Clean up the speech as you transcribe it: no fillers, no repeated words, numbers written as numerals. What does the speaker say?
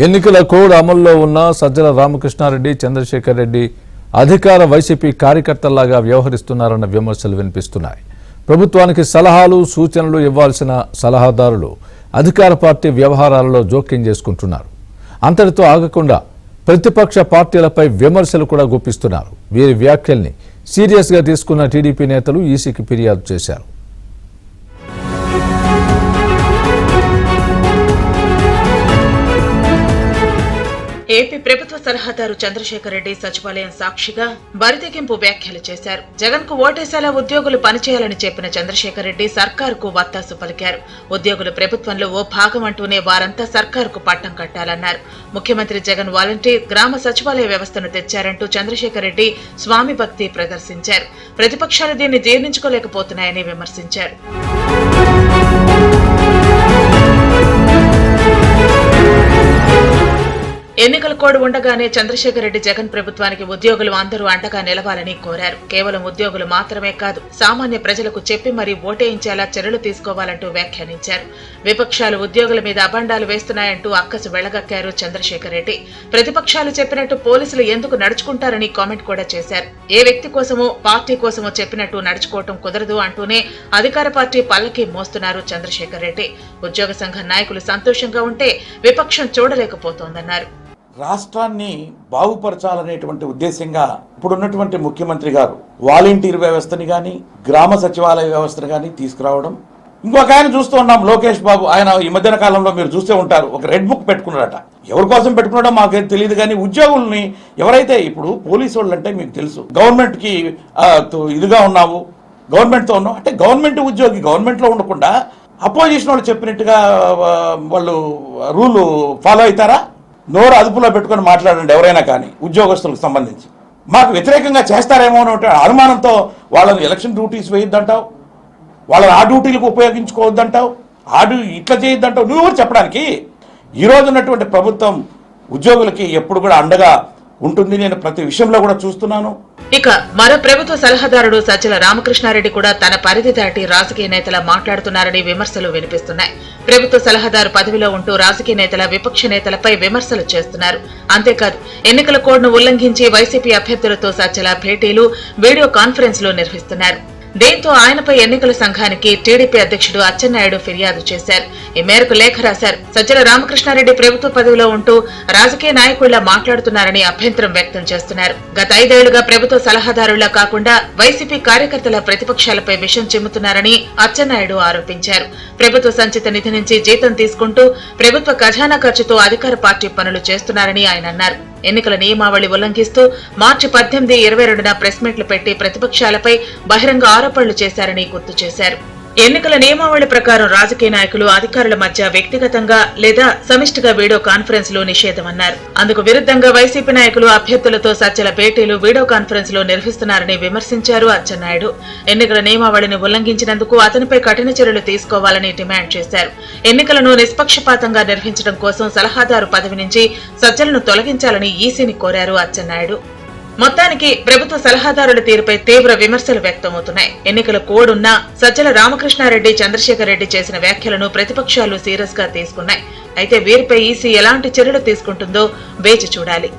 ఎన్నికల కోడ్ అమల్లో ఉన్న సజ్జల రామకృష్ణారెడ్డి, చంద్రశేఖర్ రెడ్డి అధికార వైసీపీ కార్యకర్తల్లాగా వ్యవహరిస్తున్నారన్న విమర్శలు వినిపిస్తున్నాయి. ప్రభుత్వానికి సలహాలు, సూచనలు ఇవ్వాల్సిన సలహాదారులు అధికార పార్టీ వ్యవహారాలలో జోక్యం చేసుకుంటున్నారు. అంతటితో ఆగకుండా ప్రతిపక్ష పార్టీలపై విమర్శలు కూడా గుప్పిస్తున్నారు. వీరి వ్యాఖ్యల్ని సీరియస్గా తీసుకున్న టీడీపీ నేతలు ఈసీకి ఫిర్యాదు చేశారు. ఏపీ ప్రభుత్వ సలహాదారు చంద్రశేఖర్ రెడ్డి సచివాలయం సాక్షిగా బరితెగింపు వ్యాఖ్యలు చేశారు. జగన్ కు ఓటేసేలా ఉద్యోగులు పనిచేయాలని చెప్పిన చంద్రశేఖర్ రెడ్డి సర్కారుకు వత్తాసు పలికారు. ఉద్యోగులు ప్రభుత్వంలో ఓ భాగం అంటూనే వారంతా సర్కారుకు పట్టం కట్టాలన్నారు. ముఖ్యమంత్రి జగన్ వాలంటీర్ గ్రామ సచివాలయ వ్యవస్థను తెచ్చారంటూ చంద్రశేఖర్ రెడ్డి స్వామి భక్తి ప్రదర్శించారు. ప్రతిపక్షాలు దీన్ని జీర్ణించుకోలేకపోతున్నాయని విమర్శించారు. ఎన్నికల కోడ్ ఉండగానే చంద్రశేఖర్ రెడ్డి జగన్ ప్రభుత్వానికి ఉద్యోగులు అందరూ అండగా నిలవాలని కోరారు. కేవలం ఉద్యోగులు మాత్రమే కాదు, సామాన్య ప్రజలకు చెప్పి మరీ ఓటేయించేలా చర్యలు తీసుకోవాలంటూ వ్యాఖ్యానించారు. విపక్షాలు ఉద్యోగుల మీద అబండాలు వేస్తున్నాయంటూ అక్కసు వెళ్లగక్కారు చంద్రశేఖర్ రెడ్డి. ప్రతిపక్షాలు చెప్పినట్టు పోలీసులు ఎందుకు నడుచుకుంటారని కామెంట్ కూడా చేశారు. ఏ వ్యక్తి కోసమో పార్టీ కోసమో చెప్పినట్టు నడుచుకోవటం కుదరదు అంటూనే అధికార పార్టీ పల్లకి మోస్తున్నారు చంద్రశేఖర్ రెడ్డి. ఉద్యోగ సంఘ నాయకులు సంతోషంగా ఉంటే విపక్షం చూడలేకపోతోందన్నారు. రాష్ట్రాన్ని బాగుపరచాలనేటువంటి ఉద్దేశంగా ఇప్పుడున్నటువంటి ముఖ్యమంత్రి గారు వాలంటీర్ వ్యవస్థని కానీ గ్రామ సచివాలయ వ్యవస్థను కానీ తీసుకురావడం. ఇంకొక ఆయన చూస్తూ ఉన్నాం, లోకేష్ బాబు. ఆయన ఈ మధ్యన కాలంలో మీరు చూస్తూ ఉంటారు, ఒక రెడ్ బుక్ పెట్టుకున్నారట. ఎవరి కోసం పెట్టుకున్నాడో మాకేం తెలియదు, కానీ ఉద్యోగుల్ని ఎవరైతే ఇప్పుడు పోలీసు వాళ్ళు అంటే మీకు తెలుసు, గవర్నమెంట్కి ఇదిగా ఉన్నావు, గవర్నమెంట్తో ఉన్నావు అంటే గవర్నమెంట్ ఉద్యోగి గవర్నమెంట్లో ఉండకుండా అపోజిషన్ వాళ్ళు చెప్పినట్టుగా వాళ్ళు రూల్ ఫాలో అవుతారా? నోరు అదుపులో పెట్టుకుని మాట్లాడండి ఎవరైనా కానీ ఉద్యోగస్తులకు సంబంధించి. మాకు వ్యతిరేకంగా చేస్తారేమో అనే అనుమానంతో వాళ్ళని ఎలక్షన్ డ్యూటీస్ వేయొద్దంటావు, వాళ్ళని ఆ డ్యూటీలకు ఉపయోగించుకోవద్దంటావు, ఇట్లా చేయొద్దంటావు. నువ్వు చెప్పడానికి ఈరోజు ఉన్నటువంటి ప్రభుత్వం ఉద్యోగులకి ఎప్పుడు కూడా అండగా ఉంటుంది. నేను ప్రతి విషయంలో కూడా చూస్తున్నాను. ఇక మరో ప్రభుత్వ సలహాదారుడు సజ్జల రామకృష్ణారెడ్డి కూడా తన పరిధి దాటి రాజకీయ నేతల మాట్లాడుతున్నారని విమర్శలు వినిపిస్తున్నాయి. ప్రభుత్వ సలహాదారు పదవిలో ఉంటూ రాజకీయ నేతల, విపక్ష నేతలపై విమర్శలు చేస్తున్నారు. అంతేకాదు, ఎన్నికల కోడ్ను ఉల్లంఘించి వైసీపీ అభ్యర్థులతో సజ్జల భేటీలు, వీడియో కాన్ఫరెన్స్లు నిర్వహిస్తున్నారు. దీంతో ఆయనపై ఎన్నికల సంఘానికి టీడీపీ అధ్యక్షుడు అచ్చెన్నాయుడు ఫిర్యాదు చేశారు. ఈ మేరకు లేఖ రాశారు. సజ్జల రామకృష్ణారెడ్డి ప్రభుత్వ పదవిలో ఉంటూ రాజకీయ నాయకుళ్లా మాట్లాడుతున్నారని అభ్యంతరం వ్యక్తం చేస్తున్నారు. గత 5 ఏళ్లుగా ప్రభుత్వ సలహాదారులా కాకుండా వైసీపీ కార్యకర్తల ప్రతిపక్షాలపై విషం చిమ్ముతున్నారని అచ్చెన్నాయుడు ఆరోపించారు. ప్రభుత్వ సంచిత నిధి నుంచి జీతం తీసుకుంటూ ప్రభుత్వ ఖజానా ఖర్చుతో అధికార పార్టీ పనులు చేస్తున్నారని ఆయన అన్నారు. ఎన్నికల నియమావళి ఉల్లంఘిస్తూ మార్చి 18, 22న ప్రెస్ మీట్లు పెట్టి ప్రతిపక్షాలపై బహిరంగ ఆరోపణలు చేశారని గుర్తు చేశారు. ఎన్నికల నియమావళి ప్రకారం రాజకీయ నాయకులు, అధికారుల మధ్య వ్యక్తిగతంగా లేదా సమిష్టిగా వీడియో కాన్ఫరెన్స్లు నిషేధమన్నారు. అందుకు విరుద్ధంగా వైసీపీ నాయకులు అభ్యర్థులతో సజ్జల భేటీలు, వీడియో కాన్ఫరెన్స్లు నిర్వహిస్తున్నారని విమర్శించారు అచ్చెన్నాయుడు. ఎన్నికల నియమావళిని ఉల్లంఘించినందుకు అతనిపై కఠిన చర్యలు తీసుకోవాలని డిమాండ్ చేశారు. ఎన్నికలను నిష్పక్షపాతంగా నిర్వహించడం కోసం సలహాదారు పదవి నుంచి సజ్జలను తొలగించాలని ఈసీని కోరారు అచ్చెన్నాయుడు. మొత్తానికి ప్రభుత్వ సలహాదారుల తీరుపై తీవ్ర విమర్శలు వ్యక్తమవుతున్నాయి. ఎన్నికల కోడ్ ఉన్నా సజ్జల రామకృష్ణారెడ్డి, చంద్రశేఖర్ రెడ్డి చేసిన వ్యాఖ్యలను ప్రతిపక్షాలు సీరియస్ గా తీసుకున్నాయి. అయితే వీరిపై ఈసీ ఎలాంటి చర్యలు తీసుకుంటుందో వేచి చూడాలి.